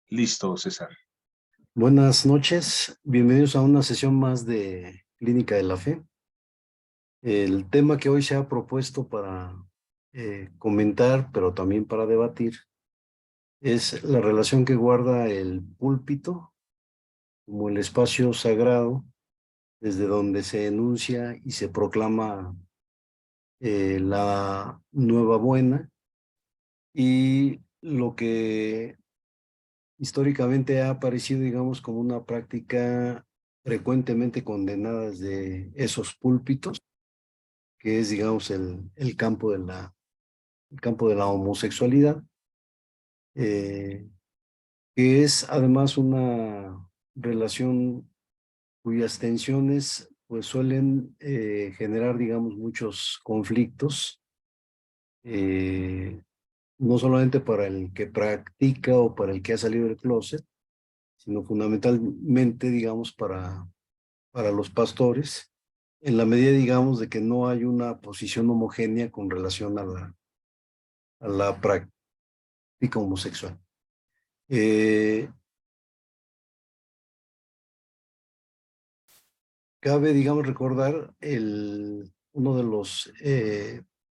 Listo, César. Buenas noches, bienvenidos a una sesión más de Clínica de la Fe. El tema que hoy se ha propuesto para comentar, pero también para debatir, es la relación que guarda el púlpito como el espacio sagrado desde donde se enuncia y se proclama la nueva buena y lo que históricamente ha aparecido, digamos, como una práctica frecuentemente condenada desde esos púlpitos, que es, digamos, el campo el campo de la homosexualidad, eh, que es además una relación cuyas tensiones pues suelen generar, digamos, muchos conflictos, eh, no solamente para el que practica o para el que ha salido del closet, sino fundamentalmente, digamos, para los pastores, en la medida, digamos, de que no hay una posición homogénea con relación a la práctica homosexual. Eh, Cabe, digamos, recordar uno de los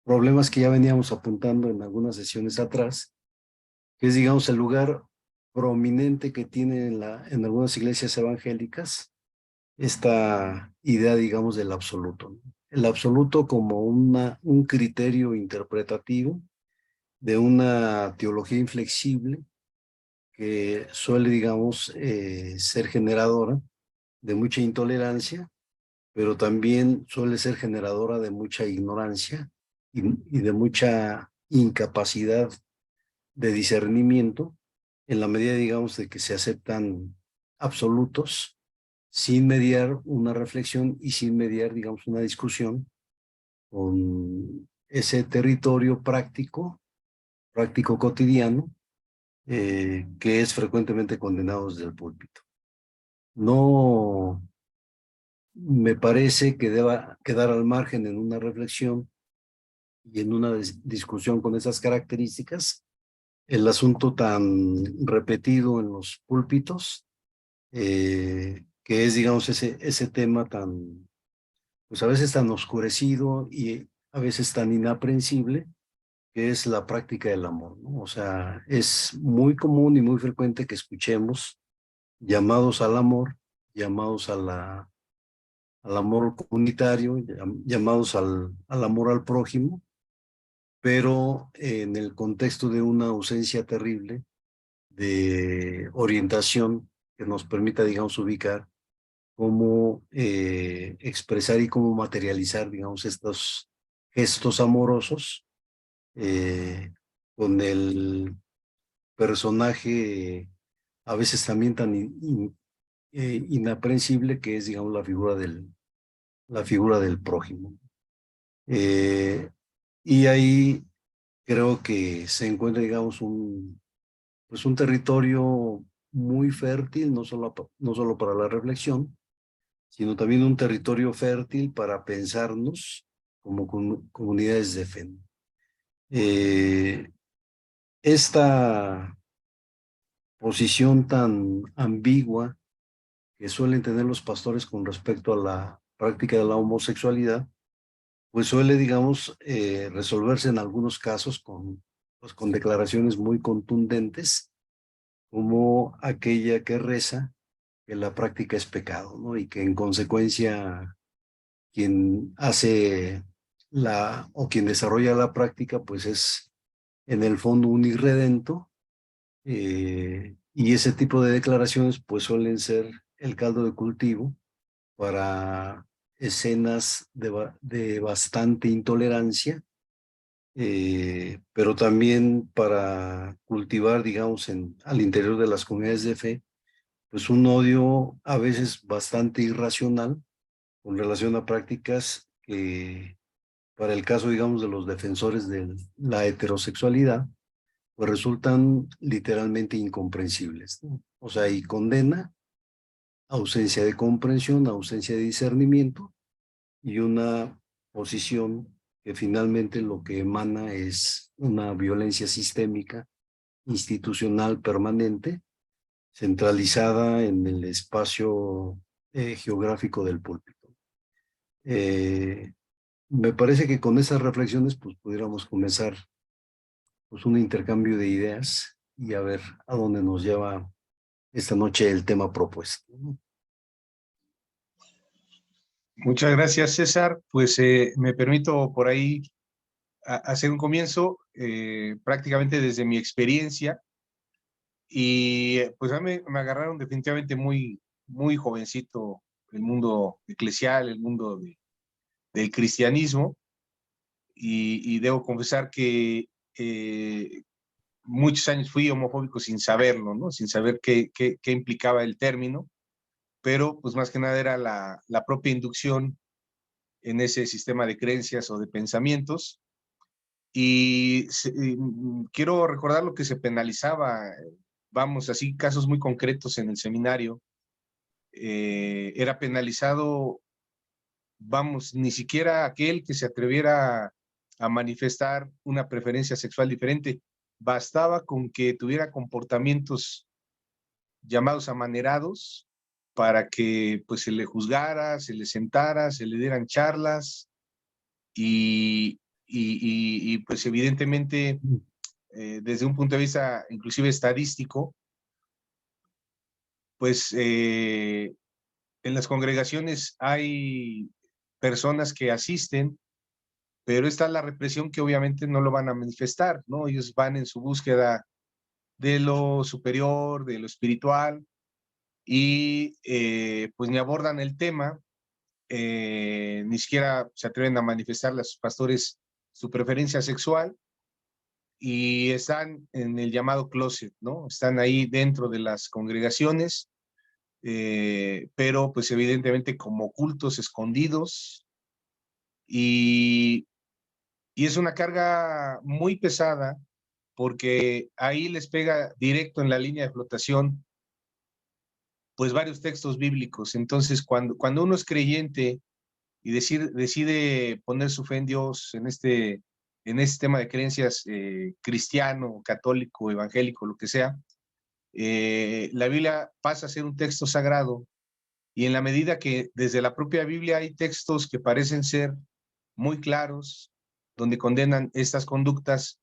problemas que ya veníamos apuntando en algunas sesiones atrás, que es, digamos, el lugar prominente que tiene en algunas iglesias evangélicas esta idea, digamos, del absoluto, ¿no? El absoluto como un criterio interpretativo de una teología inflexible que suele, digamos, ser generadora de mucha intolerancia, pero también suele ser generadora de mucha ignorancia y de mucha incapacidad de discernimiento en la medida, digamos, de que se aceptan absolutos sin mediar una reflexión y sin mediar, digamos, una discusión con ese territorio práctico cotidiano, que es frecuentemente condenado desde el púlpito. No me parece que deba quedar al margen en una reflexión y en una discusión con esas características el asunto tan repetido en los púlpitos, que es, digamos, ese tema tan, pues a veces tan oscurecido y a veces tan inaprensible, que es la práctica del amor, ¿no? O sea, es muy común y muy frecuente que escuchemos llamados al amor, llamados al amor comunitario, llamados al amor al prójimo, pero en el contexto de una ausencia terrible de orientación que nos permita, digamos, ubicar cómo expresar y cómo materializar, digamos, estos gestos amorosos eh, con el personaje a veces también tan inaprensible que es, digamos, la figura del prójimo. Eh, y ahí creo que se encuentra, digamos, pues un territorio muy fértil, no solo para la reflexión, sino también un territorio fértil para pensarnos como comunidades de fe. Eh, esta posición tan ambigua que suelen tener los pastores con respecto a la práctica de la homosexualidad, pues suele, digamos, resolverse en algunos casos pues con declaraciones muy contundentes, como aquella que reza que la práctica es pecado, ¿no? Y que en consecuencia quien hace o quien desarrolla la práctica, pues es en el fondo un irredento, y ese tipo de declaraciones pues suelen ser el caldo de cultivo para escenas de bastante intolerancia, pero también para cultivar, digamos, al interior de las comunidades de fe, pues un odio a veces bastante irracional con relación a prácticas que, para el caso, digamos, de los defensores de la heterosexualidad, pues resultan literalmente incomprensibles, ¿no? O sea, y condena ausencia de comprensión, ausencia de discernimiento y una posición que finalmente lo que emana es una violencia sistémica, institucional permanente, centralizada en el espacio geográfico del púlpito. Me parece que con esas reflexiones pues pudiéramos comenzar pues un intercambio de ideas y a ver a dónde nos lleva esta noche el tema propuesto, ¿no? Muchas gracias, César. Pues me permito por ahí hacer un comienzo prácticamente desde mi experiencia y pues a mí me agarraron definitivamente muy jovencito el mundo eclesial, el mundo del cristianismo y debo confesar que muchos años fui homofóbico sin saberlo, ¿no? Sin saber qué implicaba el término, pero pues más que nada era la propia inducción en ese sistema de creencias o de pensamientos. Y quiero recordar lo que se penalizaba, vamos, así casos muy concretos en el seminario. Era penalizado, vamos, ni siquiera aquel que se atreviera a manifestar una preferencia sexual diferente. Bastaba con que tuviera comportamientos llamados amanerados para que pues se le juzgara, se le sentara, se le dieran charlas y pues evidentemente desde un punto de vista inclusive estadístico, pues en las congregaciones hay personas que asisten, pero está la represión que obviamente no lo van a manifestar, ¿no? Ellos van en su búsqueda de lo superior, de lo espiritual, y pues ni abordan el tema, ni siquiera se atreven a manifestarle a sus pastores su preferencia sexual, y están en el llamado closet, ¿no? Están ahí dentro de las congregaciones, pero pues evidentemente como cultos escondidos, y, y es una carga muy pesada porque ahí les pega directo en la línea de flotación pues varios textos bíblicos. Entonces cuando uno es creyente y decide poner su fe en Dios en este tema de creencias cristiano, católico, evangélico, lo que sea, la Biblia pasa a ser un texto sagrado, y en la medida que desde la propia Biblia hay textos que parecen ser muy claros, donde condenan estas conductas,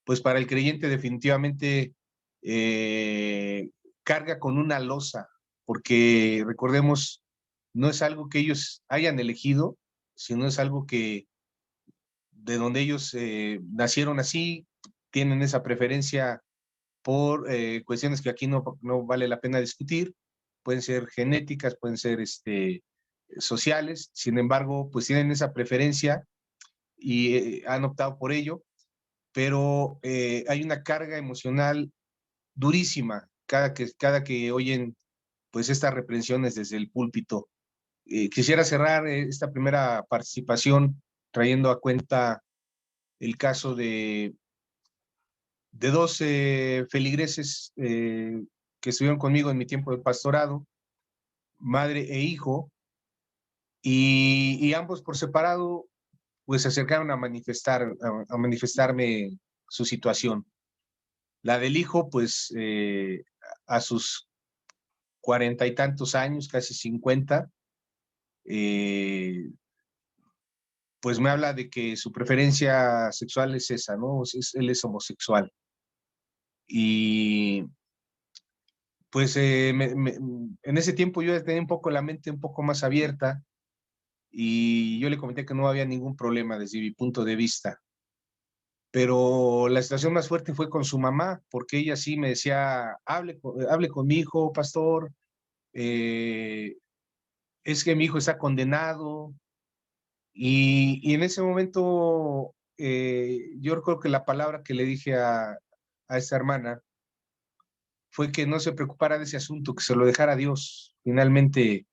pues para el creyente definitivamente eh, carga con una losa, porque recordemos, no es algo que ellos hayan elegido, sino es algo que de donde ellos nacieron así, tienen esa preferencia por cuestiones que aquí no vale la pena discutir, pueden ser genéticas, pueden ser sociales, sin embargo, pues tienen esa preferencia y han optado por ello, pero hay una carga emocional durísima cada que oyen pues estas reprensiones desde el púlpito. Quisiera cerrar esta primera participación trayendo a cuenta el caso de dos feligreses que estuvieron conmigo en mi tiempo de pastorado, madre e hijo, y ambos por separado pues se acercaron a manifestarme su situación. La del hijo pues a sus 40 y tantos años, casi 50, pues me habla de que su preferencia sexual es esa, ¿no? Él es homosexual. Y pues en ese tiempo yo tenía un poco la mente un poco más abierta y yo le comenté que no había ningún problema desde mi punto de vista. Pero la situación más fuerte fue con su mamá, porque ella sí me decía, hable con mi hijo, pastor, eh, es que mi hijo está condenado. Y en ese momento, yo recuerdo que la palabra que le dije a esta hermana fue que no se preocupara de ese asunto, que se lo dejara a Dios. Finalmente,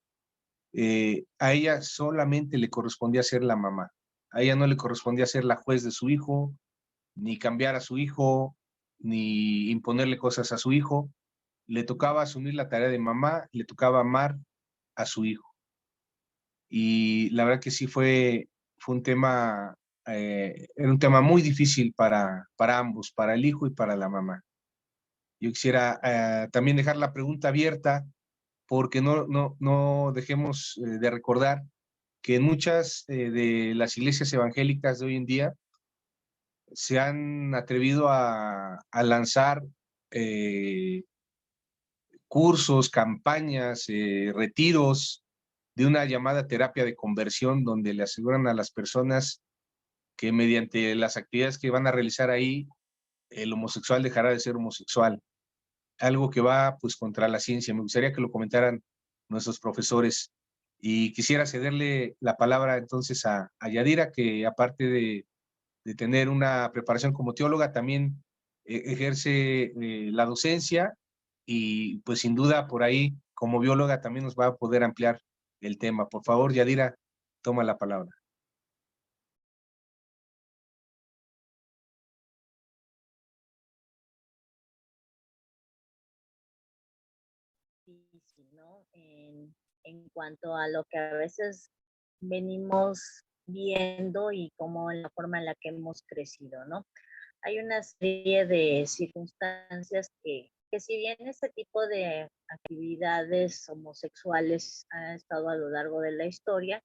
a ella solamente le correspondía ser la mamá. A ella no le correspondía ser la juez de su hijo, ni cambiar a su hijo, ni imponerle cosas a su hijo. Le tocaba asumir la tarea de mamá, le tocaba amar a su hijo. Y la verdad que sí fue un tema, era un tema muy difícil para ambos, para el hijo y para la mamá. Yo quisiera también dejar la pregunta abierta, porque no dejemos de recordar que en muchas de las iglesias evangélicas de hoy en día se han atrevido a lanzar eh, cursos, campañas, retiros de una llamada terapia de conversión, donde le aseguran a las personas que mediante las actividades que van a realizar ahí, el homosexual dejará de ser homosexual. Algo que va pues contra la ciencia. Me gustaría que lo comentaran nuestros profesores. Y quisiera cederle la palabra entonces a Yadira, que aparte de tener una preparación como teóloga, también ejerce la docencia y pues sin duda por ahí como bióloga también nos va a poder ampliar el tema. Por favor, Yadira, toma la palabra. Difícil, ¿no? En cuanto a lo que a veces venimos viendo y como en la forma en la que hemos crecido, ¿no? Hay una serie de circunstancias que si bien este tipo de actividades homosexuales ha estado a lo largo de la historia,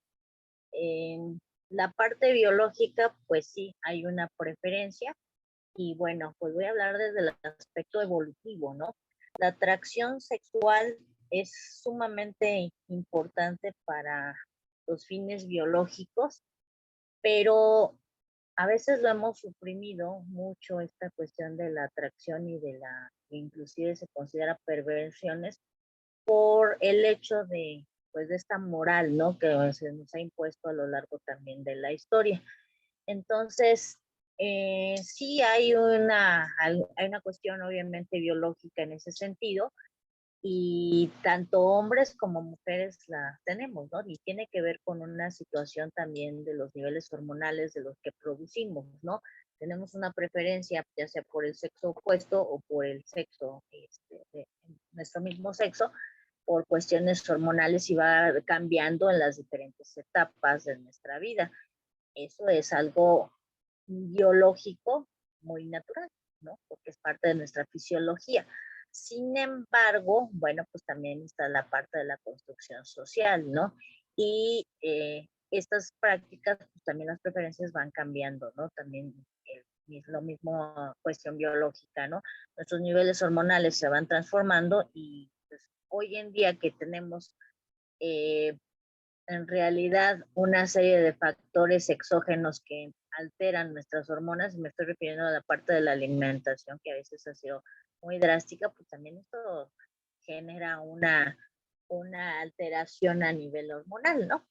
en la parte biológica, pues sí, hay una preferencia. Y bueno, pues voy a hablar desde el aspecto evolutivo, ¿no? La atracción sexual es sumamente importante para los fines biológicos, pero a veces lo hemos suprimido mucho esta cuestión de la atracción y de la, inclusive se considera perversiones por el hecho de, pues, de esta moral, ¿no? Que se nos ha impuesto a lo largo también de la historia. Entonces, sí hay una cuestión obviamente biológica en ese sentido, y tanto hombres como mujeres la tenemos, ¿no? Y tiene que ver con una situación también de los niveles hormonales de los que producimos, ¿no? Tenemos una preferencia, ya sea por el sexo opuesto o por el sexo, de nuestro mismo sexo, por cuestiones hormonales y va cambiando en las diferentes etapas de nuestra vida. Eso es algo biológico muy natural, ¿no? Porque es parte de nuestra fisiología. Sin embargo, bueno, pues también está la parte de la construcción social, ¿no? Y estas prácticas, pues también las preferencias van cambiando, ¿no? También es lo mismo cuestión biológica, ¿no? Nuestros niveles hormonales se van transformando y pues, hoy en día que tenemos eh, en realidad una serie de factores exógenos que alteran nuestras hormonas, me estoy refiriendo a la parte de la alimentación que a veces ha sido muy drástica, pues también esto genera una alteración a nivel hormonal, ¿no?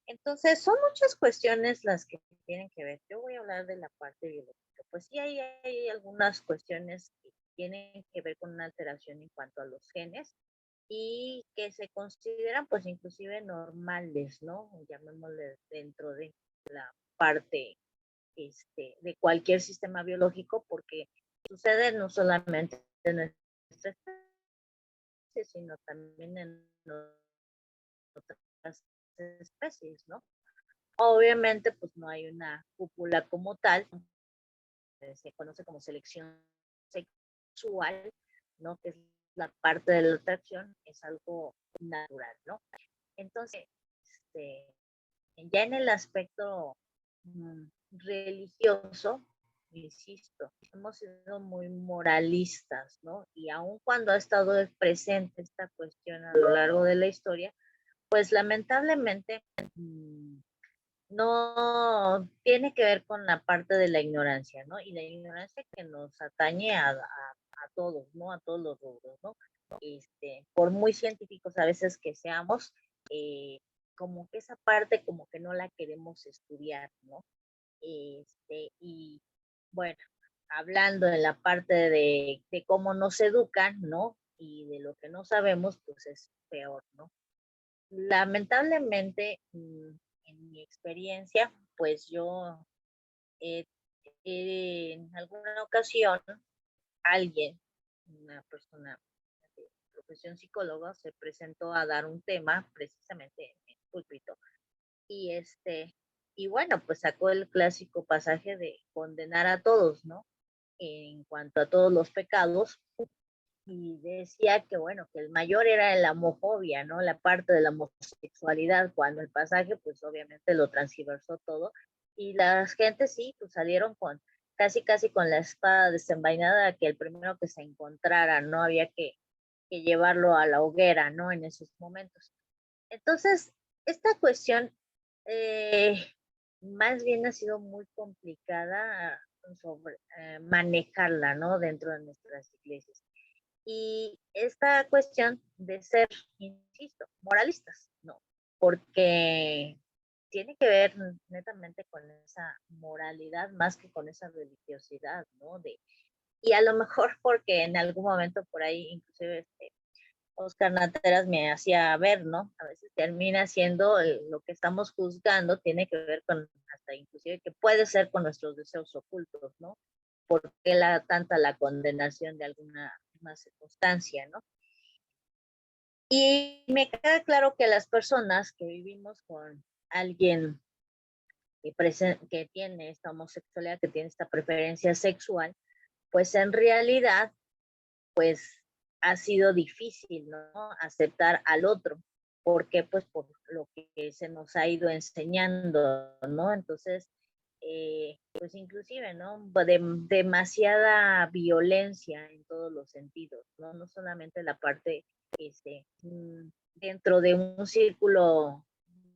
Entonces, son muchas cuestiones las que tienen que ver. Yo voy a hablar de la parte biológica. Pues sí, hay algunas cuestiones que tienen que ver con una alteración en cuanto a los genes, y que se consideran pues inclusive normales, ¿no? Llamémosle dentro de la parte de cualquier sistema biológico, porque sucede no solamente en nuestra especie, sino también en otras especies, ¿no? Obviamente pues no hay una cúpula como tal, se conoce como selección sexual, ¿no? Que es la parte de la atracción, es algo natural, ¿no? Entonces, este, ya en el aspecto religioso, insisto, hemos sido muy moralistas, ¿no? Y aun cuando ha estado presente esta cuestión a lo largo de la historia, pues lamentablemente no tiene que ver con la parte de la ignorancia, ¿no? Y la ignorancia que nos atañe a todos, ¿no? A todos los rubros, ¿no? Por muy científicos a veces que seamos, eh, como que esa parte como que no la queremos estudiar, ¿no? Y bueno, hablando de la parte de cómo nos educan, ¿no? Y de lo que no sabemos, pues es peor, ¿no? Lamentablemente, en mi experiencia, pues yo eh, en alguna ocasión alguien, una persona de profesión psicóloga, se presentó a dar un tema precisamente en el púlpito y y bueno, pues sacó el clásico pasaje de condenar a todos, ¿no? En cuanto a todos los pecados, y decía que, bueno, que el mayor era la homofobia, ¿no? La parte de la homosexualidad, cuando el pasaje, pues obviamente lo transgiversó todo, y las gentes sí, pues salieron con casi con la espada desenvainada, que el primero que se encontrara, ¿no? Había que llevarlo a la hoguera, ¿no? En esos momentos. Entonces, esta cuestión eh, más bien ha sido muy complicada sobre manejarla, ¿no? Dentro de nuestras iglesias. Y esta cuestión de ser, insisto, moralistas, ¿no? Porque tiene que ver netamente con esa moralidad más que con esa religiosidad, ¿no? Y a lo mejor porque en algún momento por ahí, inclusive Oscar Nateras me hacía ver, ¿no? A veces termina siendo lo que estamos juzgando, tiene que ver con hasta inclusive que puede ser con nuestros deseos ocultos, ¿no? ¿Por qué tanta la condenación de alguna una circunstancia, ¿no? Y me queda claro que las personas que vivimos con alguien que tiene esta homosexualidad, que tiene esta preferencia sexual, pues en realidad, pues ha sido difícil, ¿no? Aceptar al otro. ¿Por qué? Pues por lo que se nos ha ido enseñando, ¿no? Entonces, pues inclusive, ¿no? Demasiada violencia en todos los sentidos, ¿no? No solamente la parte, dentro de un círculo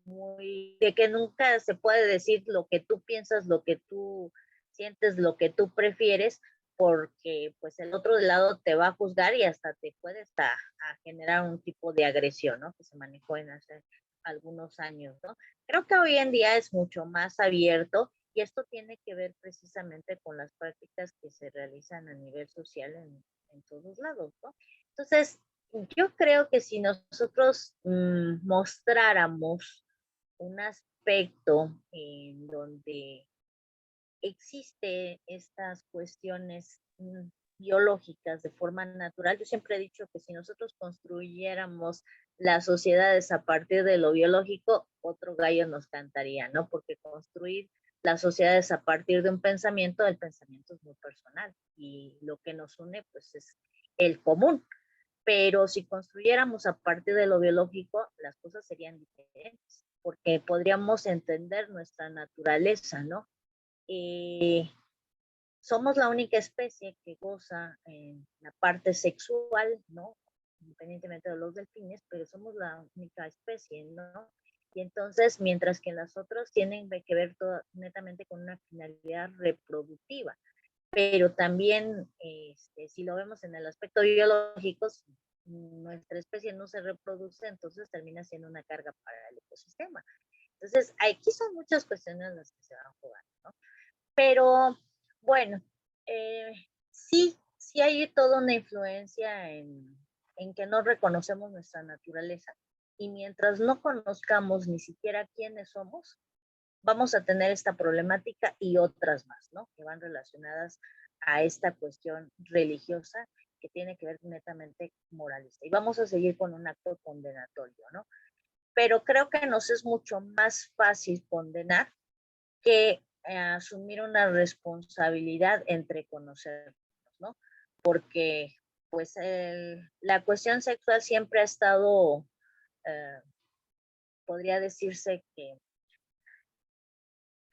de que nunca se puede decir lo que tú piensas, lo que tú sientes, lo que tú prefieres, porque pues el otro lado te va a juzgar y hasta te puede a generar un tipo de agresión, ¿no? Que se manejó en hace algunos años, ¿no? Creo que hoy en día es mucho más abierto y esto tiene que ver precisamente con las prácticas que se realizan a nivel social en todos lados, ¿no? Entonces, yo creo que si nosotros mostráramos un aspecto en donde existe estas cuestiones biológicas de forma natural. Yo siempre he dicho que si nosotros construyéramos las sociedades a partir de lo biológico, otro gallo nos cantaría, ¿no? Porque construir las sociedades a partir de un pensamiento, el pensamiento es muy personal y lo que nos une pues es el común. Pero si construyéramos a partir de lo biológico, las cosas serían diferentes, porque podríamos entender nuestra naturaleza, ¿no? Eh, Somos la única especie que goza en la parte sexual, ¿no? Independientemente de los delfines, pero somos la única especie, ¿no? Y entonces, mientras que las otras tienen que ver todo, netamente con una finalidad reproductiva, pero también, si lo vemos en el aspecto biológico, nuestra especie no se reproduce, entonces termina siendo una carga para el ecosistema. Entonces, aquí son muchas cuestiones las que se van jugando, ¿no? Pero bueno, sí hay toda una influencia en que no reconocemos nuestra naturaleza y mientras no conozcamos ni siquiera quiénes somos, vamos a tener esta problemática y otras más, ¿no? Que van relacionadas a esta cuestión religiosa que tiene que ver netamente moralista. Y vamos a seguir con un acto condenatorio, ¿no? Pero creo que nos es mucho más fácil condenar que asumir una responsabilidad entre conocernos, ¿no? Porque pues la cuestión sexual siempre ha estado, eh, podría decirse que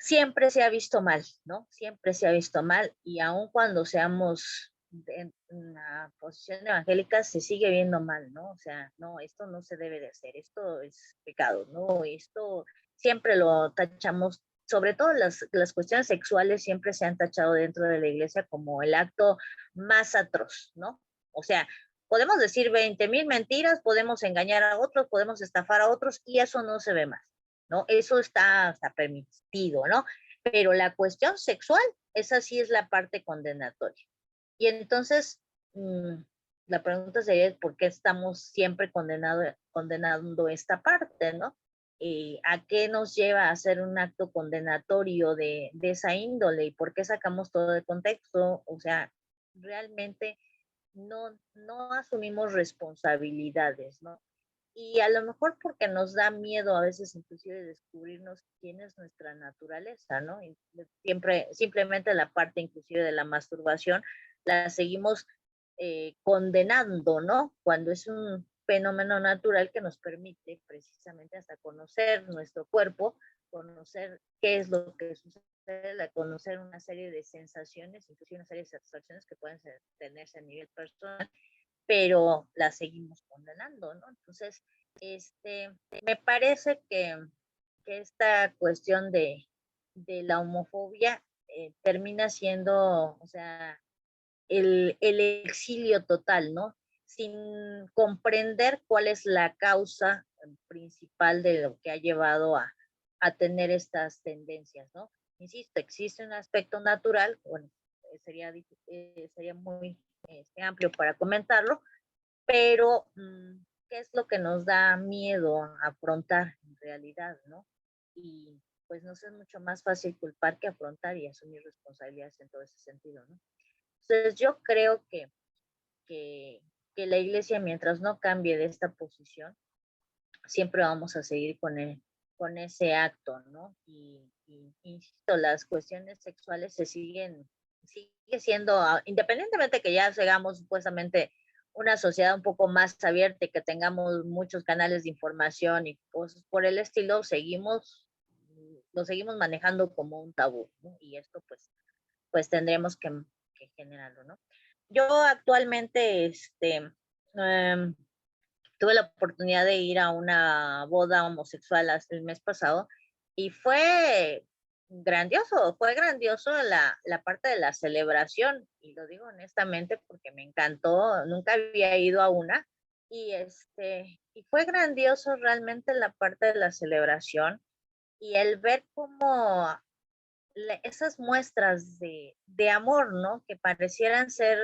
siempre se ha visto mal, ¿no? Siempre se ha visto mal y aun cuando seamos en una posición evangélica se sigue viendo mal, ¿no? O sea, no, esto no se debe de hacer, esto es pecado, ¿no? Esto siempre lo tachamos, sobre todo las cuestiones sexuales siempre se han tachado dentro de la iglesia como el acto más atroz, ¿no? O sea, podemos decir 20,000 mentiras, podemos engañar a otros, podemos estafar a otros y eso no se ve más. ¿No? Eso está permitido, ¿no? Pero la cuestión sexual, esa sí es la parte condenatoria. Y entonces, la pregunta sería, ¿por qué estamos siempre condenando esta parte, ¿no? ¿A qué nos lleva a hacer un acto condenatorio de esa índole? ¿Y por qué sacamos todo de contexto? O sea, realmente no asumimos responsabilidades, ¿no? Y a lo mejor porque nos da miedo a veces inclusive descubrirnos quién es nuestra naturaleza, ¿no? Y simplemente la parte inclusive de la masturbación la seguimos condenando, ¿no? Cuando es un fenómeno natural que nos permite precisamente hasta conocer nuestro cuerpo, conocer qué es lo que sucede, conocer una serie de sensaciones, incluso una serie de satisfacciones que pueden tenerse a nivel personal, pero las seguimos condenando, ¿no? Entonces, me parece que esta cuestión de la homofobia termina siendo, o sea, el exilio total, ¿no? Sin comprender cuál es la causa principal de lo que ha llevado a tener estas tendencias, ¿no? Insisto, existe un aspecto natural, bueno, sería muy amplio para comentarlo, pero ¿qué es lo que nos da miedo a afrontar en realidad, ¿no? Y pues nos es mucho más fácil culpar que afrontar y asumir responsabilidades en todo ese sentido, ¿no? Entonces yo creo que, que la iglesia, mientras no cambie de esta posición, siempre vamos a seguir con ese acto, ¿no? Y insisto, las cuestiones sexuales sigue siendo, independientemente que ya seamos supuestamente una sociedad un poco más abierta y que tengamos muchos canales de información y cosas por el estilo, lo seguimos manejando como un tabú, ¿no? Y esto pues tendremos que generarlo, ¿no? Yo actualmente, em, tuve la oportunidad de ir a una boda homosexual el mes pasado y fue grandioso la parte de la celebración, y lo digo honestamente porque me encantó, nunca había ido a una, y fue grandioso realmente la parte de la celebración y el ver cómo esas muestras de amor, ¿no? Que parecieran ser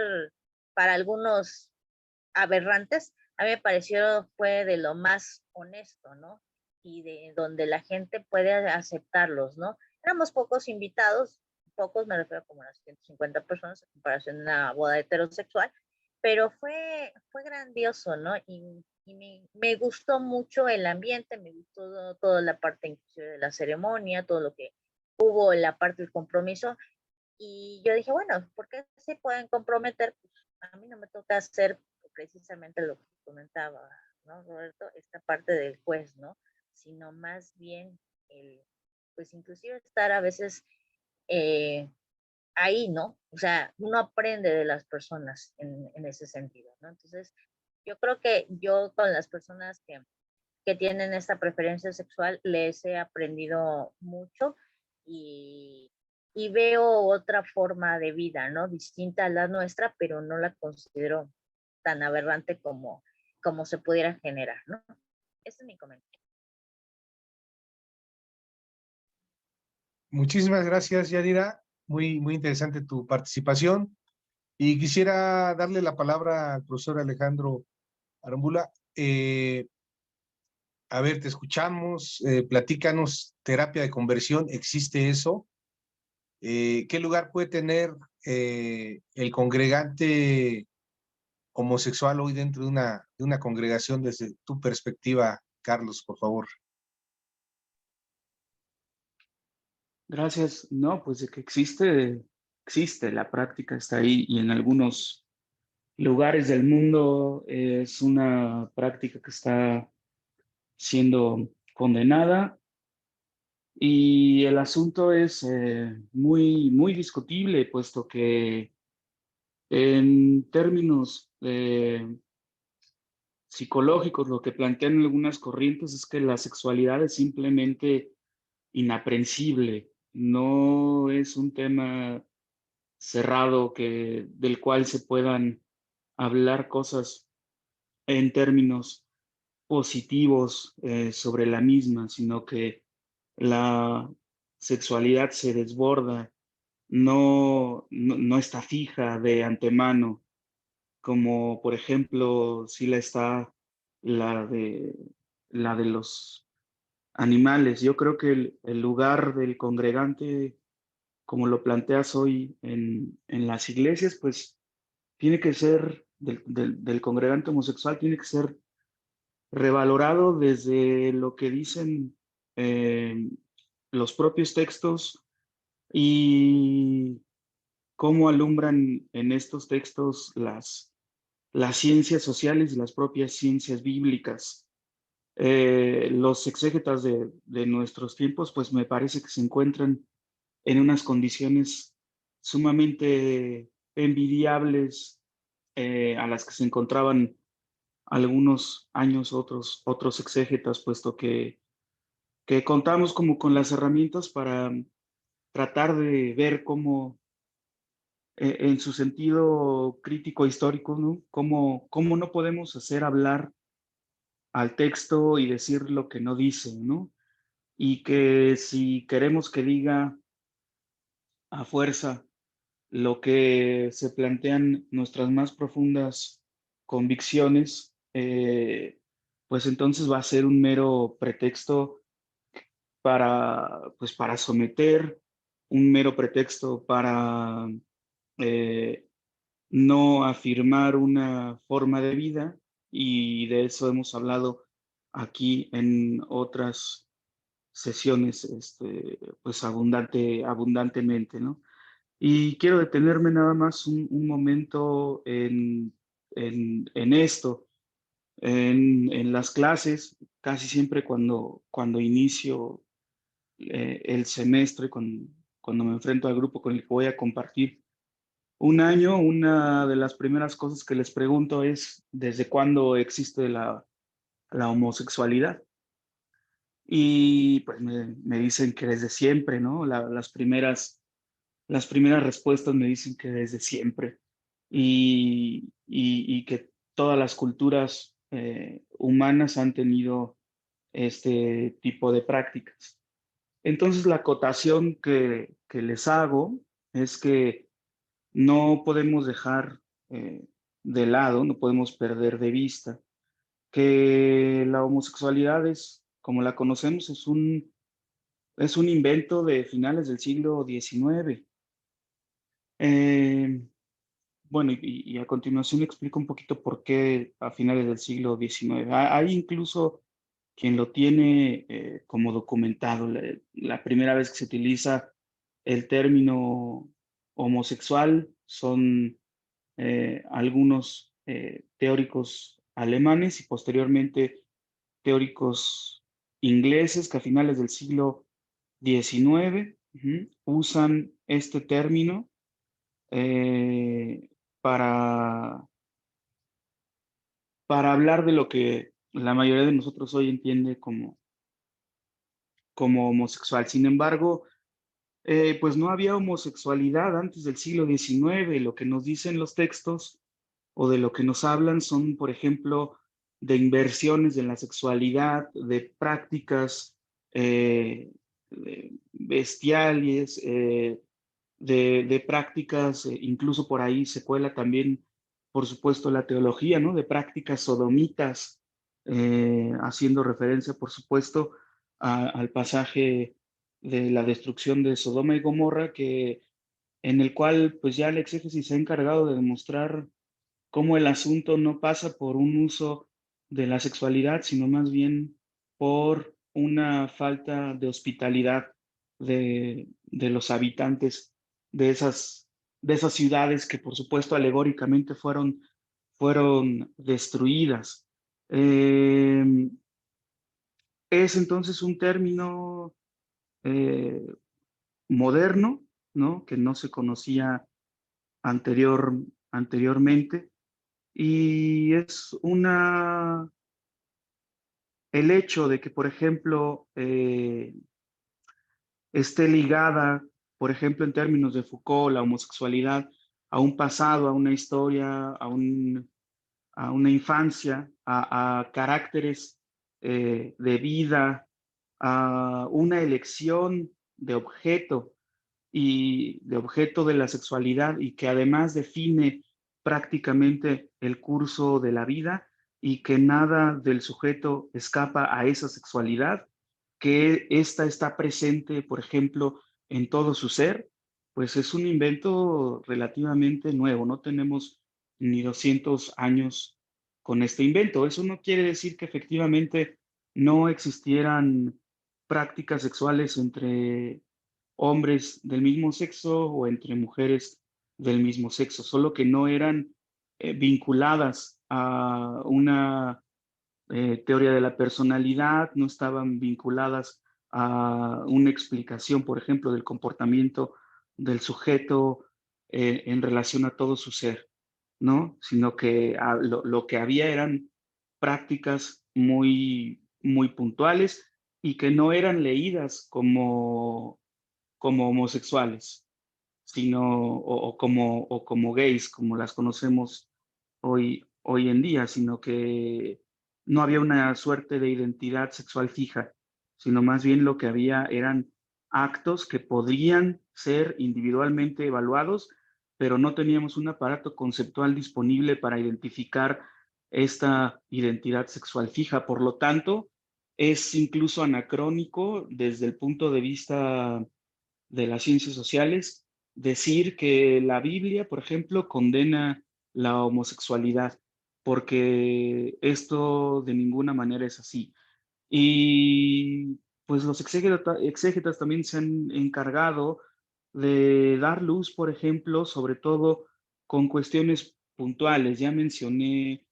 para algunos aberrantes, a mí me pareció fue de lo más honesto, ¿no? Y de donde la gente puede aceptarlos, ¿no? Éramos pocos invitados, pocos me refiero como a las 150 personas en comparación a una boda heterosexual, pero fue grandioso, ¿no? Y me gustó mucho el ambiente, me gustó toda la parte inclusive de la ceremonia, todo lo que hubo en la parte del compromiso, y yo dije, bueno, ¿por qué se pueden comprometer? Pues a mí no me toca hacer precisamente lo que comentaba, ¿no, Roberto? Esta parte del juez, ¿no? Sino más bien pues inclusive estar a veces eh, ahí, ¿no? O sea, uno aprende de las personas en ese sentido, ¿no? Entonces, yo creo que yo con las personas que tienen esta preferencia sexual les he aprendido mucho y, y veo otra forma de vida, ¿no? Distinta a la nuestra, pero no la considero tan aberrante como se pudiera generar, ¿no? Ese es mi comentario. Muchísimas gracias, Yadira. Muy interesante tu participación. Y quisiera darle la palabra al profesor Alejandro Arambula. A ver, te escuchamos, platícanos, terapia de conversión, ¿existe eso? ¿Qué lugar puede tener el congregante homosexual hoy dentro de una congregación desde tu perspectiva, Carlos, por favor? Gracias. No, pues de que existe, la práctica está ahí y en algunos lugares del mundo es una práctica que está siendo condenada y el asunto es muy discutible, puesto que en términos psicológicos lo que plantean algunas corrientes es que la sexualidad es simplemente inaprensible, no es un tema cerrado del cual se puedan hablar cosas en términos positivos sobre la misma, sino que la sexualidad se desborda, no está fija de antemano, como por ejemplo si la está la de, la de los animales. Yo creo que el lugar del congregante, como lo planteas hoy en las iglesias, pues tiene que ser, del congregante homosexual, tiene que ser revalorado desde lo que dicen eh, los propios textos y cómo alumbran en estos textos las ciencias sociales y las propias ciencias bíblicas. Los exégetas de nuestros tiempos, pues me parece que se encuentran en unas condiciones sumamente envidiables a las que se encontraban algunos años otros exégetas, puesto que contamos como con las herramientas para tratar de ver cómo, en su sentido crítico histórico, ¿no? Cómo no podemos hacer hablar al texto y decir lo que no dice, ¿no? Y que si queremos que diga a fuerza lo que se plantean nuestras más profundas convicciones, pues entonces va a ser un mero pretexto pues para someter, un mero pretexto para no afirmar una forma de vida, y de eso hemos hablado aquí en otras sesiones, pues abundantemente, ¿no? Y quiero detenerme nada más un momento en esto. En las clases, casi siempre cuando inicio el semestre, cuando me enfrento al grupo con el que voy a compartir un año, una de las primeras cosas que les pregunto es ¿desde cuándo existe la homosexualidad? Y pues me dicen que desde siempre, ¿no? Las primeras respuestas me dicen que desde siempre, y que todas las culturas humanas han tenido este tipo de prácticas. Entonces, la acotación que les hago es que no podemos dejar de lado, no podemos perder de vista que la homosexualidad es, como la conocemos, es un invento de finales del siglo XIX. Eh, bueno, y a continuación explico un poquito por qué a finales del siglo XIX. Hay incluso quien lo tiene como documentado. La primera vez que se utiliza el término homosexual son algunos teóricos alemanes y posteriormente teóricos ingleses que a finales del siglo XIX usan este término eh, para, para hablar de lo que la mayoría de nosotros hoy entiende como homosexual. Sin embargo, pues no había homosexualidad antes del siglo XIX. Lo que nos dicen los textos o de lo que nos hablan son, por ejemplo, de inversiones en la sexualidad, de prácticas bestiales, de prácticas, incluso por ahí se cuela también, por supuesto, la teología, ¿no? De prácticas sodomitas, haciendo referencia, por supuesto, al pasaje de la destrucción de Sodoma y Gomorra, en el cual pues ya el exégesis se ha encargado de demostrar cómo el asunto no pasa por un uso de la sexualidad, sino más bien por una falta de hospitalidad de los habitantes de esas ciudades que, por supuesto, alegóricamente fueron destruidas. Eh, es entonces un término eh, moderno, ¿no? Que no se conocía anteriormente, y es el hecho de que, por ejemplo, esté ligada, por ejemplo, en términos de Foucault, la homosexualidad a un pasado, a una historia, a una infancia, a caracteres de vida, a una elección de objeto y de objeto de la sexualidad, y que además define prácticamente el curso de la vida, y que nada del sujeto escapa a esa sexualidad, que ésta está presente, por ejemplo, en todo su ser, pues es un invento relativamente nuevo. No tenemos ni 200 años con este invento. Eso no quiere decir que efectivamente no existieran prácticas sexuales entre hombres del mismo sexo o entre mujeres del mismo sexo, solo que no eran vinculadas a una teoría de la personalidad, no estaban vinculadas a una explicación, por ejemplo, del comportamiento del sujeto en relación a todo su ser, ¿no? Sino que lo que había eran prácticas muy puntuales y que no eran leídas como homosexuales, sino o como gays, como las conocemos hoy en día, sino que no había una suerte de identidad sexual fija, sino más bien lo que había eran actos que podrían ser individualmente evaluados, pero no teníamos un aparato conceptual disponible para identificar esta identidad sexual fija. Por lo tanto, es incluso anacrónico desde el punto de vista de las ciencias sociales decir que la Biblia, por ejemplo, condena la homosexualidad, porque esto de ninguna manera es así. Y pues los exégetas también se han encargado de dar luz, por ejemplo, sobre todo con cuestiones puntuales. Ya mencioné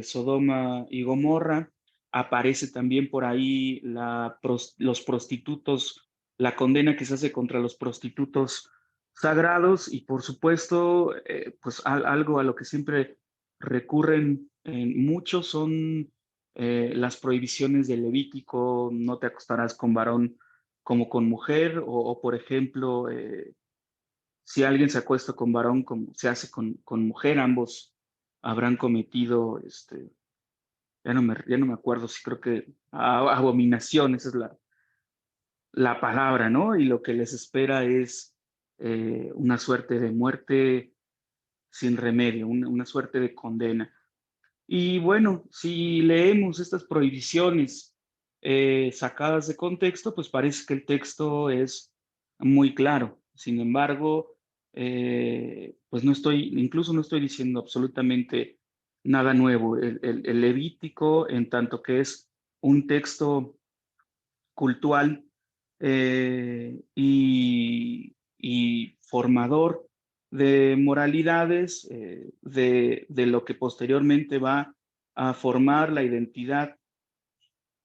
Sodoma y Gomorra, aparece también por ahí los prostitutos, la condena que se hace contra los prostitutos sagrados y por supuesto, pues algo a lo que siempre recurren muchos son las prohibiciones del Levítico, no te acostarás con varón como con mujer, por ejemplo, si alguien se acuesta con varón como se hace con mujer, ambos habrán cometido, ya no me acuerdo si creo que abominación, esa es la palabra, ¿no? Y lo que les espera es una suerte de muerte sin remedio, una suerte de condena. Y bueno, si leemos estas prohibiciones sacadas de contexto, pues parece que el texto es muy claro. Sin embargo, pues incluso no estoy diciendo absolutamente nada nuevo. El Levítico, en tanto que es un texto cultural y formador de moralidades, de lo que posteriormente va a formar la identidad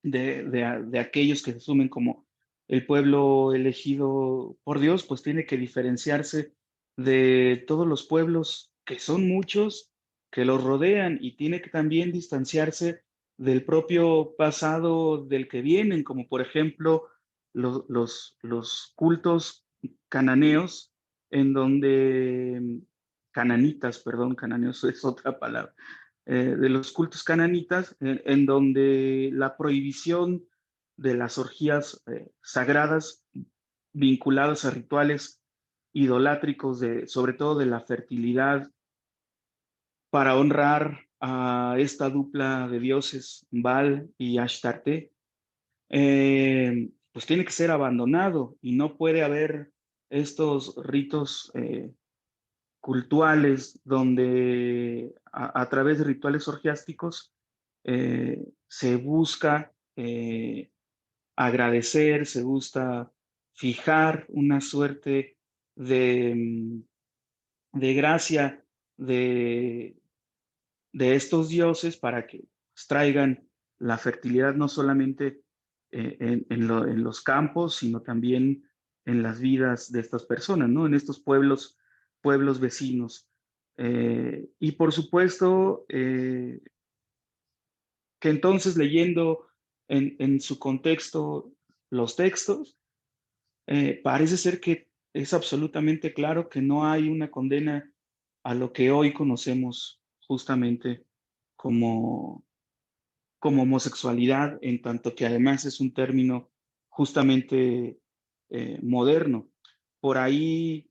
de aquellos que se asumen como el pueblo elegido por Dios, pues tiene que diferenciarse de todos los pueblos, que son muchos, que los rodean, y tiene que también distanciarse del propio pasado del que vienen, como por ejemplo los cultos cananeos, en donde, cananitas, perdón, cananeos es otra palabra, de los cultos cananitas, en donde la prohibición de las orgías sagradas vinculadas a rituales idolátricos, sobre todo de la fertilidad, para honrar a esta dupla de dioses, Baal y Ashtarte, pues tiene que ser abandonado y no puede haber estos ritos cultuales donde a través de rituales orgiásticos se busca agradecer, se busca fijar una suerte de gracia de, de estos dioses para que traigan la fertilidad no solamente en los campos, sino también en las vidas de estas personas, ¿no? En estos pueblos vecinos. Y por supuesto, que entonces leyendo en su contexto los textos, parece ser que es absolutamente claro que no hay una condena a lo que hoy conocemos justamente como, como homosexualidad, en tanto que además es un término justamente moderno. Por ahí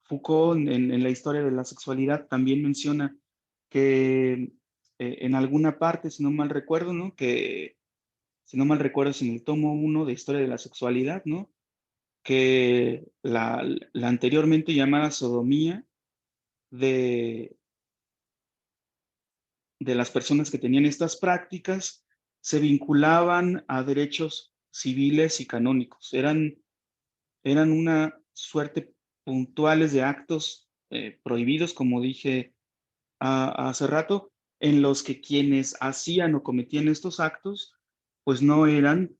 Foucault en la historia de la sexualidad también menciona que en alguna parte, si no mal recuerdo, ¿no? Que si no mal recuerdo es en el tomo 1 de Historia de la Sexualidad, ¿no? Que la anteriormente llamada sodomía de, de las personas que tenían estas prácticas se vinculaban a derechos civiles y canónicos. Eran una suerte puntuales de actos prohibidos, como dije hace rato, en los que quienes hacían o cometían estos actos, pues no eran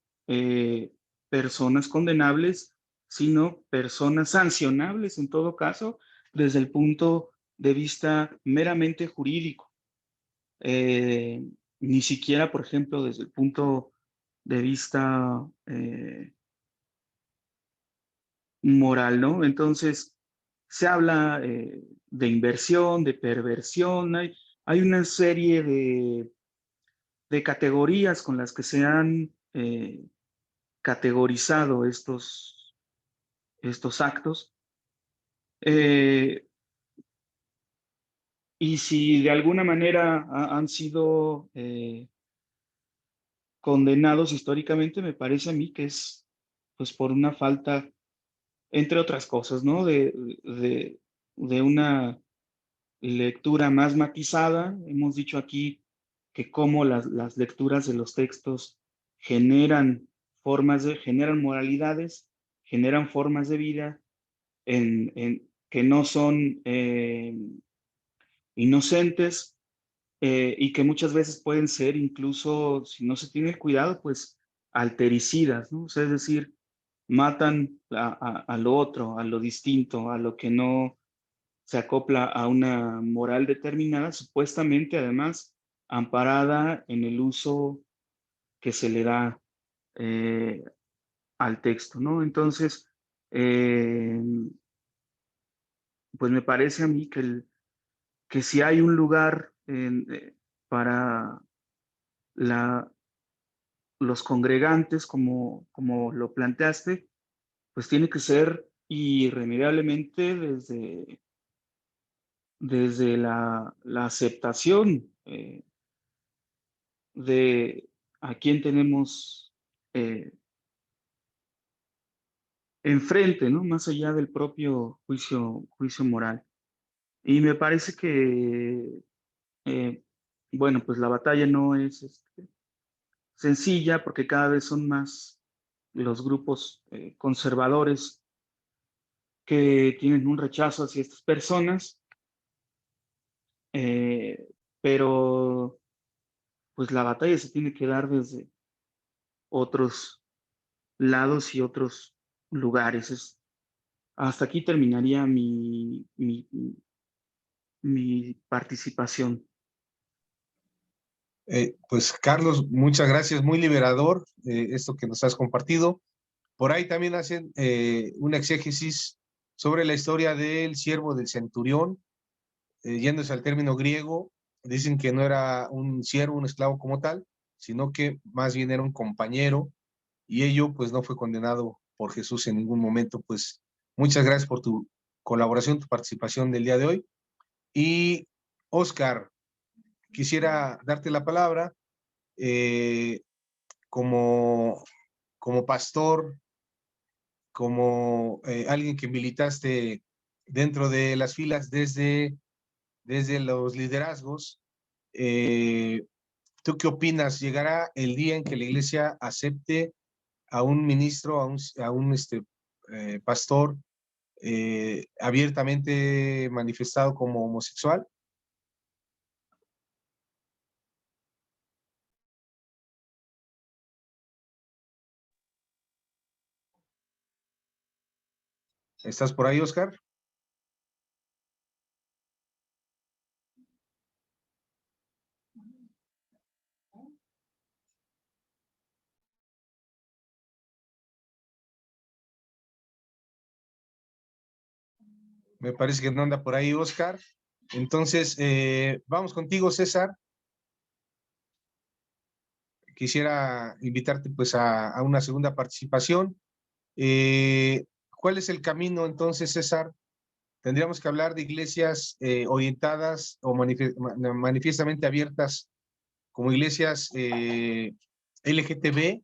personas condenables, sino personas sancionables en todo caso, desde el punto de vista meramente jurídico. Ni siquiera, por ejemplo, desde el punto de vista moral, ¿no? Entonces, se habla de inversión, de perversión, hay una serie de categorías con las que se han categorizado estos actos. Y si de alguna manera han sido condenados históricamente, me parece a mí que es pues por una falta, entre otras cosas, ¿no? De una lectura más matizada. Hemos dicho aquí que cómo las lecturas de los textos generan generan moralidades, generan formas de vida que no son inocentes, y que muchas veces pueden ser incluso, si no se tiene el cuidado, pues altericidas, ¿no? O sea, es decir, matan a lo otro, a lo distinto, a lo que no se acopla a una moral determinada, supuestamente además amparada en el uso que se le da eh, al texto, ¿no? Entonces, eh, pues me parece a mí que si hay un lugar para los congregantes, como lo planteaste, pues tiene que ser irremediablemente desde la aceptación de a quién tenemos enfrente, ¿no? Más allá del propio juicio moral. Y me parece que, bueno, pues la batalla no es sencilla, porque cada vez son más los grupos conservadores que tienen un rechazo hacia estas personas, pero pues la batalla se tiene que dar desde otros lados y otros lugares. Hasta aquí terminaría mi participación. Pues Carlos, muchas gracias, muy liberador esto que nos has compartido. Por ahí también hacen una exégesis sobre la historia del siervo del centurión, yéndose al término griego, dicen que no era un siervo, un esclavo como tal, sino que más bien era un compañero, y ello pues no fue condenado por Jesús en ningún momento. Pues muchas gracias por tu colaboración, tu participación del día de hoy. Y Oscar, quisiera darte la palabra eh, como, como pastor, como alguien que militaste dentro de las filas desde los liderazgos. ¿Tú qué opinas? ¿Llegará el día en que la iglesia acepte a un ministro, a un pastor abiertamente manifestado como homosexual? ¿Estás por ahí, Oscar? Me parece que no anda por ahí, Oscar. Entonces, vamos contigo, César. Quisiera invitarte pues a una segunda participación. ¿Cuál es el camino entonces, César? Tendríamos que hablar de iglesias orientadas o manifiestamente abiertas como iglesias LGTB.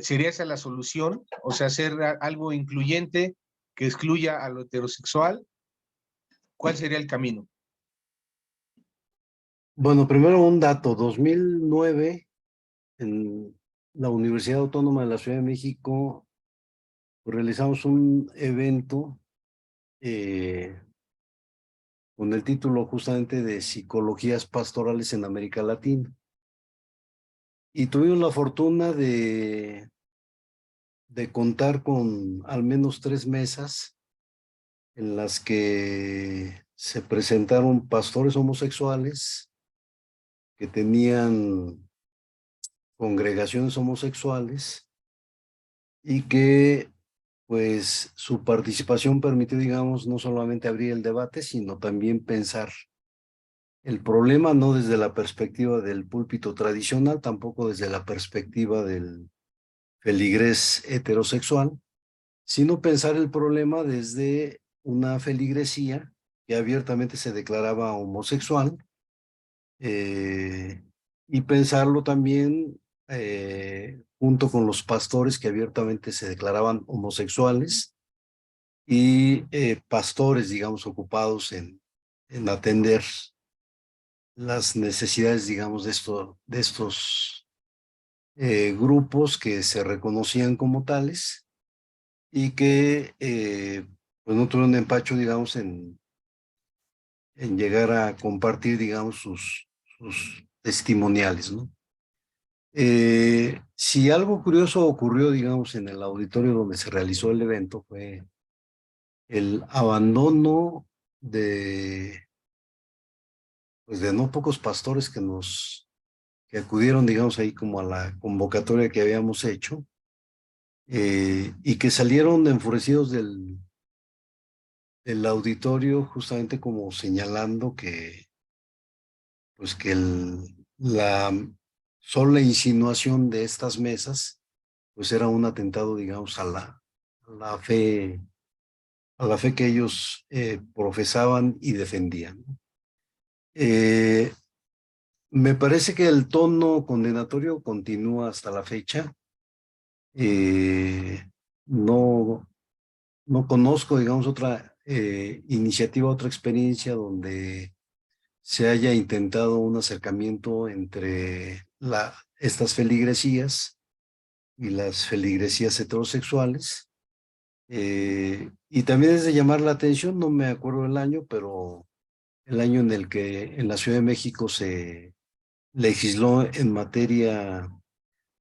¿Sería esa la solución? O sea, hacer algo incluyente que excluya a lo heterosexual. ¿Cuál sería el camino? Bueno, primero un dato, 2009 en la Universidad Autónoma de la Ciudad de México realizamos un evento con el título justamente de Psicologías Pastorales en América Latina. Y tuvimos la fortuna de contar con al menos 3 mesas en las que se presentaron pastores homosexuales que tenían congregaciones homosexuales y que pues su participación permitió, digamos, no solamente abrir el debate, sino también pensar el problema no desde la perspectiva del púlpito tradicional, tampoco desde la perspectiva del feligrés heterosexual, sino pensar el problema desde una feligresía que abiertamente se declaraba homosexual, y pensarlo también junto con los pastores que abiertamente se declaraban homosexuales y pastores, digamos, ocupados en atender las necesidades, digamos, de estos grupos que se reconocían como tales y que pues no tuvieron empacho, digamos, en llegar a compartir, digamos, sus testimoniales, ¿no? Si algo curioso ocurrió, digamos, en el auditorio donde se realizó el evento fue el abandono pues de no pocos pastores que acudieron, digamos, ahí como a la convocatoria que habíamos hecho, y que salieron enfurecidos del auditorio justamente como señalando que, pues que la sola insinuación de estas mesas, pues era un atentado, digamos, a la fe que ellos profesaban y defendían. Me parece que el tono condenatorio continúa hasta la fecha. No, no conozco, digamos, otra iniciativa, otra experiencia donde se haya intentado un acercamiento entre estas feligresías y las feligresías heterosexuales. Y también es de llamar la atención, no me acuerdo el año, pero el año en el que en la Ciudad de México se legisló en materia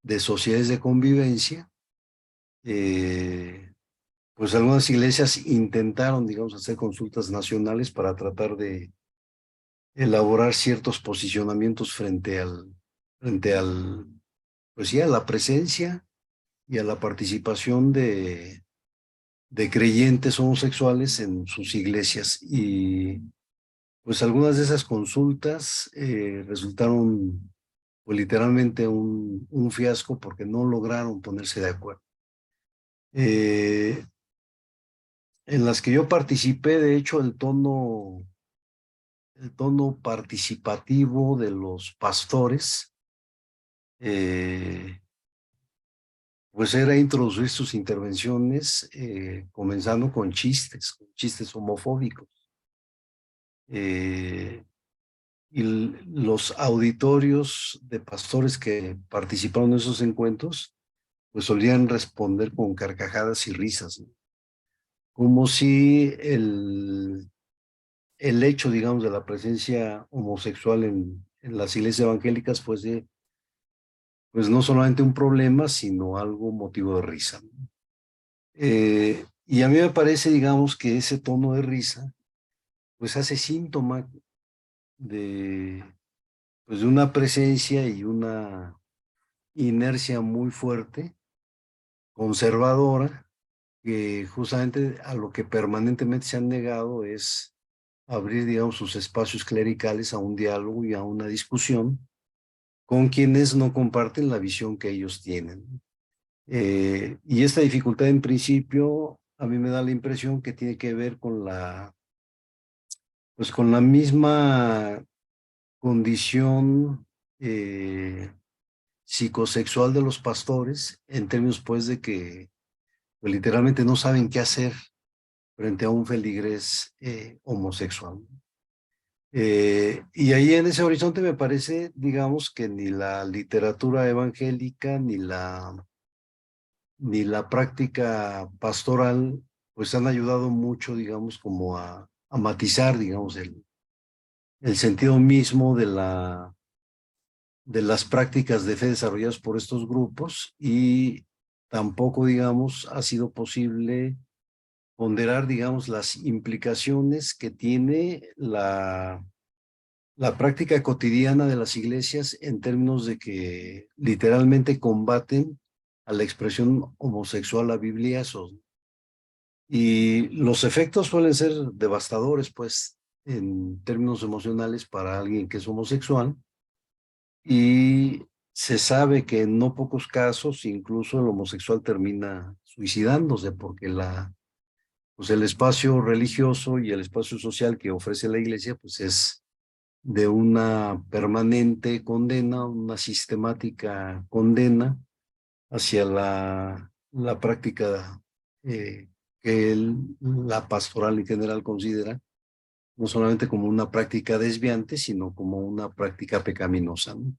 de sociedades de convivencia, pues algunas iglesias intentaron, digamos, hacer consultas nacionales para tratar de elaborar ciertos posicionamientos pues sí, a la presencia y a la participación de creyentes homosexuales en sus iglesias. Y pues algunas de esas consultas resultaron pues literalmente un fiasco porque no lograron ponerse de acuerdo. En las que yo participé, de hecho, el tono participativo de los pastores, pues era introducir sus intervenciones comenzando con chistes homofóbicos. Y los auditorios de pastores que participaron en esos encuentros, pues solían responder con carcajadas y risas, ¿no? Como si el hecho, digamos, de la presencia homosexual en las iglesias evangélicas fuese, pues no solamente un problema, sino algo motivo de risa, ¿no? Y a mí me parece, digamos, que ese tono de risa, pues hace síntoma de, pues de una presencia y una inercia muy fuerte, conservadora, que justamente a lo que permanentemente se han negado es abrir, digamos, sus espacios clericales a un diálogo y a una discusión con quienes no comparten la visión que ellos tienen. Y esta dificultad en principio a mí me da la impresión que tiene que ver pues con la misma condición psicosexual de los pastores, en términos pues de que pues, literalmente no saben qué hacer frente a un feligrés homosexual. Y ahí en ese horizonte me parece, digamos, que ni la literatura evangélica ni la práctica pastoral pues han ayudado mucho, digamos, como a matizar, digamos, el sentido mismo de las prácticas de fe desarrolladas por estos grupos, y tampoco, digamos, ha sido posible ponderar, digamos, las implicaciones que tiene la práctica cotidiana de las iglesias en términos de que literalmente combaten a la expresión homosexual a bibliazos. Y los efectos suelen ser devastadores, pues, en términos emocionales para alguien que es homosexual. Y se sabe que en no pocos casos incluso el homosexual termina suicidándose porque pues el espacio religioso y el espacio social que ofrece la iglesia pues es de una permanente condena, una sistemática condena hacia la práctica que la pastoral en general considera no solamente como una práctica desviante, sino como una práctica pecaminosa, ¿no?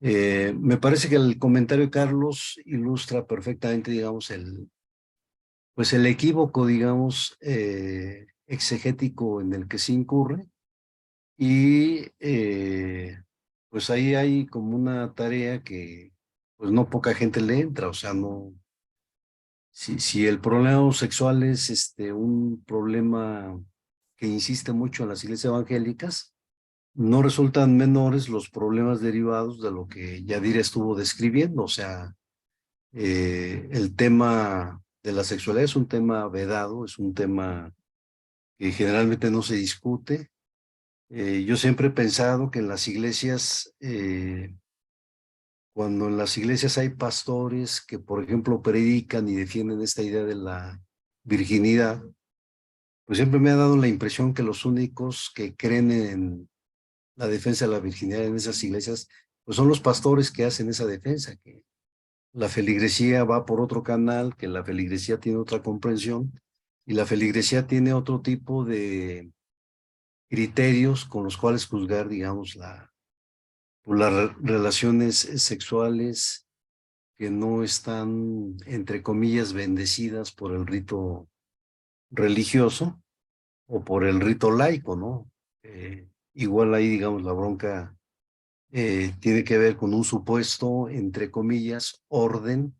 Me parece que el comentario de Carlos ilustra perfectamente, digamos, pues el equívoco, digamos, exegético en el que se incurre, y pues ahí hay como una tarea que pues no poca gente le entra, o sea, no, si el problema homosexual es un problema que insiste mucho en las iglesias evangélicas, no resultan menores los problemas derivados de lo que Yadira estuvo describiendo. O sea, el tema de la sexualidad es un tema vedado, es un tema que generalmente no se discute. Yo siempre he pensado que en las iglesias, cuando en las iglesias hay pastores que, por ejemplo, predican y defienden esta idea de la virginidad, pues siempre me ha dado la impresión que los únicos que creen en la defensa de la virginidad en esas iglesias, pues son los pastores que hacen esa defensa, que la feligresía va por otro canal, que la feligresía tiene otra comprensión, y la feligresía tiene otro tipo de criterios con los cuales juzgar, digamos, las relaciones sexuales que no están, entre comillas, bendecidas por el rito religioso o por el rito laico, ¿no? Igual ahí, digamos, la bronca tiene que ver con un supuesto, entre comillas, orden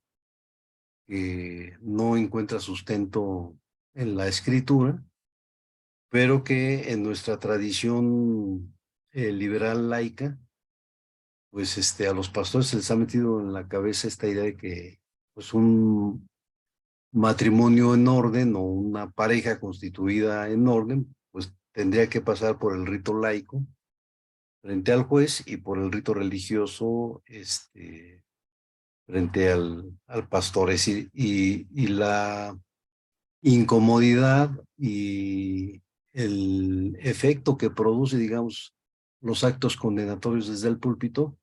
que no encuentra sustento en la escritura, pero que en nuestra tradición liberal laica, pues a los pastores se les ha metido en la cabeza esta idea de que pues un matrimonio en orden o una pareja constituida en orden, pues tendría que pasar por el rito laico frente al juez y por el rito religioso frente al pastor. Es decir, y la incomodidad y el efecto que produce, digamos, los actos condenatorios desde el púlpito,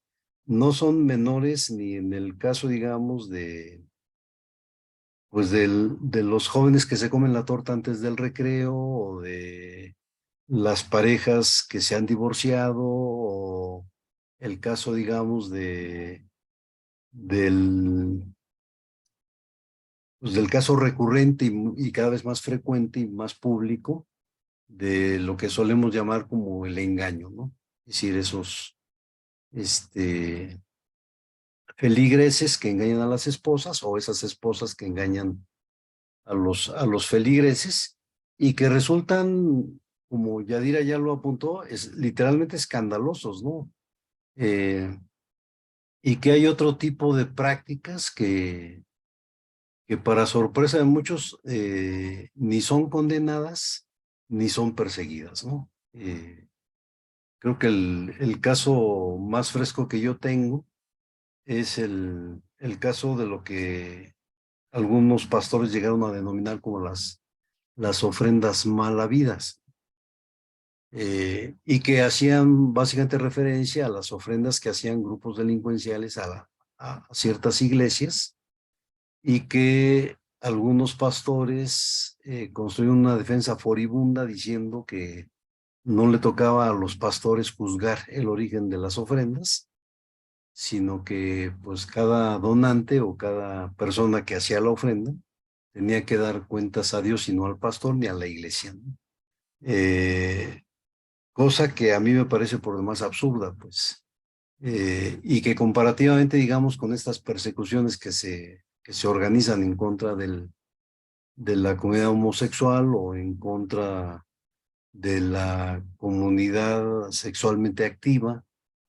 no son menores ni en el caso, digamos, pues de los jóvenes que se comen la torta antes del recreo, o de las parejas que se han divorciado, o el caso, digamos, del, pues del caso recurrente y cada vez más frecuente y más público de lo que solemos llamar como el engaño, ¿no? Es decir, esos feligreses que engañan a las esposas, o esas esposas que engañan a los feligreses, y que resultan, como Yadira ya lo apuntó, literalmente escandalosos, ¿no? Y que hay otro tipo de prácticas que para sorpresa de muchos ni son condenadas ni son perseguidas, ¿no? Creo que el caso más fresco que yo tengo es el caso de lo que algunos pastores llegaron a denominar como las ofrendas malavidas, y que hacían básicamente referencia a las ofrendas que hacían grupos delincuenciales a ciertas iglesias, y que algunos pastores construyeron una defensa furibunda diciendo que no le tocaba a los pastores juzgar el origen de las ofrendas, sino que pues cada donante o cada persona que hacía la ofrenda tenía que dar cuentas a Dios y no al pastor ni a la iglesia, ¿no? Cosa que a mí me parece por demás absurda, pues. Y que comparativamente, digamos, con estas persecuciones que se organizan en contra de la comunidad homosexual o en contra de la comunidad sexualmente activa,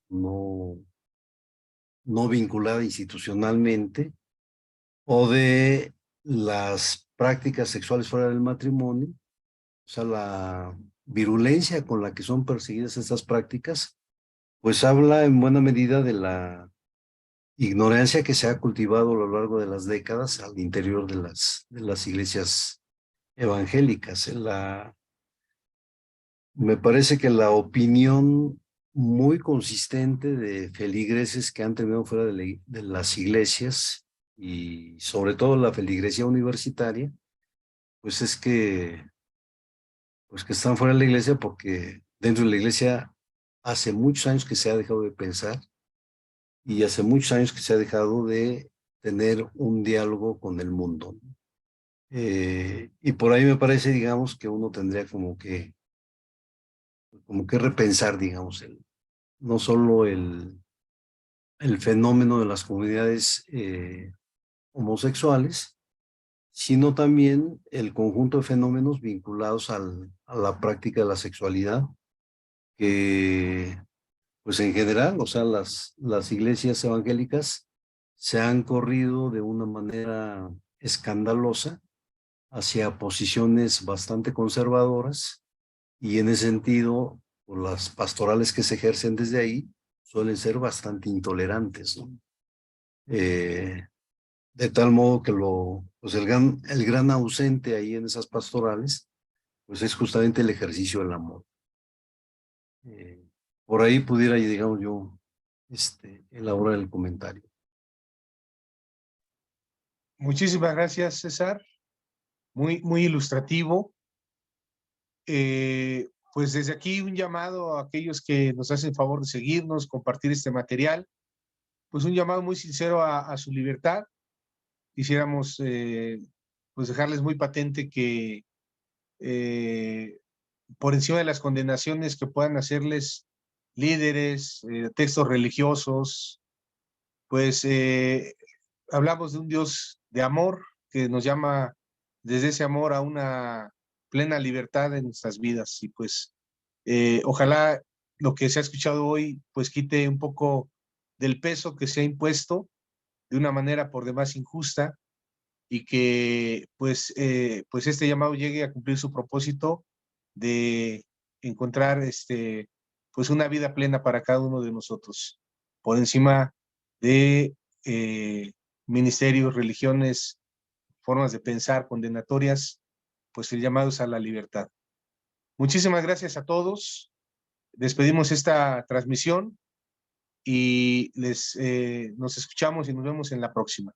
no, no vinculada institucionalmente, o de las prácticas sexuales fuera del matrimonio, o sea, la virulencia con la que son perseguidas estas prácticas, pues habla en buena medida de la ignorancia que se ha cultivado a lo largo de las décadas al interior de las iglesias evangélicas. Me parece que la opinión muy consistente de feligreses que han terminado fuera de las iglesias y sobre todo la feligresía universitaria, pues es pues que están fuera de la iglesia porque dentro de la iglesia hace muchos años que se ha dejado de pensar y hace muchos años que se ha dejado de tener un diálogo con el mundo. Y por ahí me parece, digamos, que uno tendría como que repensar, digamos, no solo el fenómeno de las comunidades homosexuales, sino también el conjunto de fenómenos vinculados a la práctica de la sexualidad, que pues en general, o sea, las iglesias evangélicas se han corrido de una manera escandalosa hacia posiciones bastante conservadoras y en ese sentido, pues, las pastorales que se ejercen desde ahí suelen ser bastante intolerantes, ¿no? De tal modo que pues el gran ausente ahí en esas pastorales, pues es justamente el ejercicio del amor. Por ahí pudiera, digamos yo, elaborar el comentario. Muchísimas gracias, César. Muy ilustrativo. Pues desde aquí un llamado a aquellos que nos hacen favor de seguirnos, compartir este material, pues un llamado muy sincero a su libertad. Quisiéramos pues dejarles muy patente que por encima de las condenaciones que puedan hacerles líderes, textos religiosos, pues hablamos de un Dios de amor que nos llama desde ese amor a una plena libertad en nuestras vidas. Y pues ojalá lo que se ha escuchado hoy pues quite un poco del peso que se ha impuesto de una manera por demás injusta y que pues este llamado llegue a cumplir su propósito de encontrar pues una vida plena para cada uno de nosotros, por encima de ministerios, religiones, formas de pensar condenatorias, pues el llamado es a la libertad. Muchísimas gracias a todos. Despedimos esta transmisión y nos escuchamos y nos vemos en la próxima.